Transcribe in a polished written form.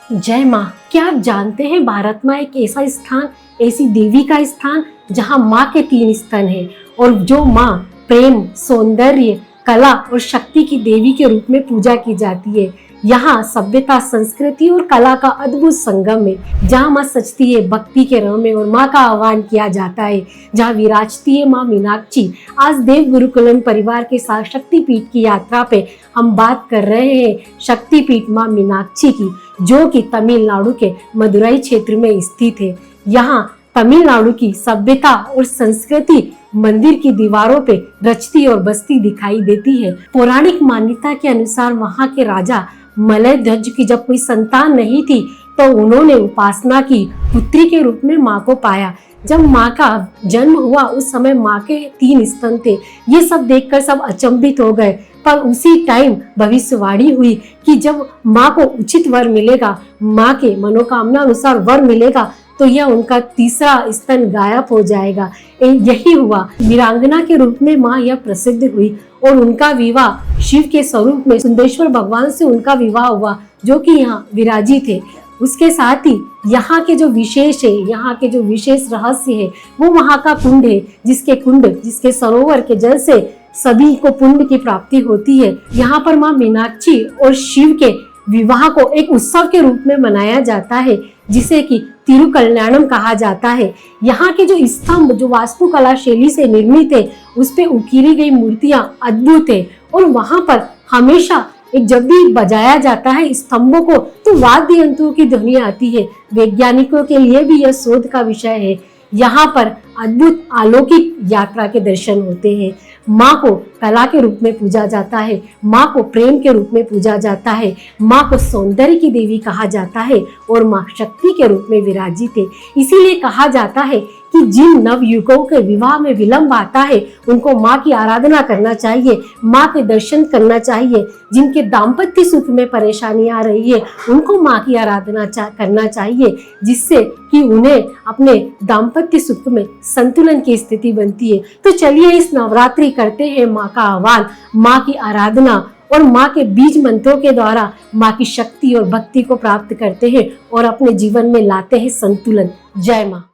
जय माँ। क्या आप जानते हैं भारत में एक ऐसा स्थान, ऐसी देवी का स्थान जहाँ माँ के 3 स्तन हैं और जो माँ प्रेम, सौंदर्य, कला और शक्ति की देवी के रूप में पूजा की जाती है। यहाँ सभ्यता, संस्कृति और कला का अद्भुत संगम है, जहाँ माँ सजती है भक्ति के रंग में और माँ का आह्वान किया जाता है, जहाँ विराजती है माँ मीनाक्षी। आज देव गुरुकुलम परिवार के साथ शक्तिपीठ की यात्रा पे हम बात कर रहे हैं शक्तिपीठ माँ मीनाक्षी की, जो कि तमिलनाडु के मदुरई क्षेत्र में स्थित है। यहाँ तमिलनाडु की सभ्यता और संस्कृति मंदिर की दीवारों पे रचती और बसती दिखाई देती है। पौराणिक मान्यता के अनुसार वहाँ के राजा मलयध्वज की जब कोई संतान नहीं थी तो उन्होंने उपासना की पुत्री के रूप में माँ को पाया। जब माँ का जन्म हुआ उस समय माँ के 3 स्तन थे। ये सब देखकर सब अचंभित हो गए, पर उसी टाइम भविष्यवाणी हुई कि जब माँ को उचित वर मिलेगा, माँ के मनोकामना अनुसार वर मिलेगा, तो यह उनका तीसरा स्तन गायब हो जाएगा। यही हुआ। वीरांगना के रूप में माँ यह प्रसिद्ध हुई और उनका विवाह शिव के स्वरूप में सुंदरेश्वर भगवान से उनका विवाह हुआ, जो कि यहाँ विराजी थे। उसके साथ ही यहाँ के जो विशेष है, यहाँ के जो विशेष रहस्य है, वो वहाँ का कुंड है, जिसके सरोवर के जल से सभी को पुण्य की प्राप्ति होती है। यहाँ पर माँ मीनाक्षी और शिव के विवाह को एक उत्सव के रूप में मनाया जाता है, जिसे कि तिरुकल्याणम कहा जाता है। यहाँ के जो स्तंभ जो वास्तुकला शैली से निर्मित है, उस पे उकीरी गई मूर्तियां अद्भुत है और वहाँ पर हमेशा जब भी बजाया जाता है स्तंभों को तो वाद्य यंत्रों की ध्वनि आती है। वैज्ञानिकों के लिए भी यह शोध का विषय है। यहाँ पर अद्भुत अलौकिक यात्रा के दर्शन होते हैं। माँ को कला के रूप में पूजा जाता है, माँ को प्रेम के रूप में पूजा जाता है, माँ को सौंदर्य की देवी कहा जाता है और माँ शक्ति के रूप में विराजित है। इसीलिए कहा जाता है कि जिन नवयुवकों के विवाह में विलंब आता है उनको माँ की आराधना करना चाहिए, माँ के दर्शन करना चाहिए। जिनके दाम्पत्य सुख में परेशानी आ रही है उनको माँ की आराधना करना चाहिए, जिससे कि उन्हें अपने दाम्पत्य सुख में संतुलन की स्थिति बनती है। तो चलिए इस नवरात्रि करते हैं माँ का आह्वान, माँ की आराधना और माँ के बीज मंत्रों के द्वारा माँ की शक्ति और भक्ति को प्राप्त करते हैं और अपने जीवन में लाते हैं संतुलन। जय माँ।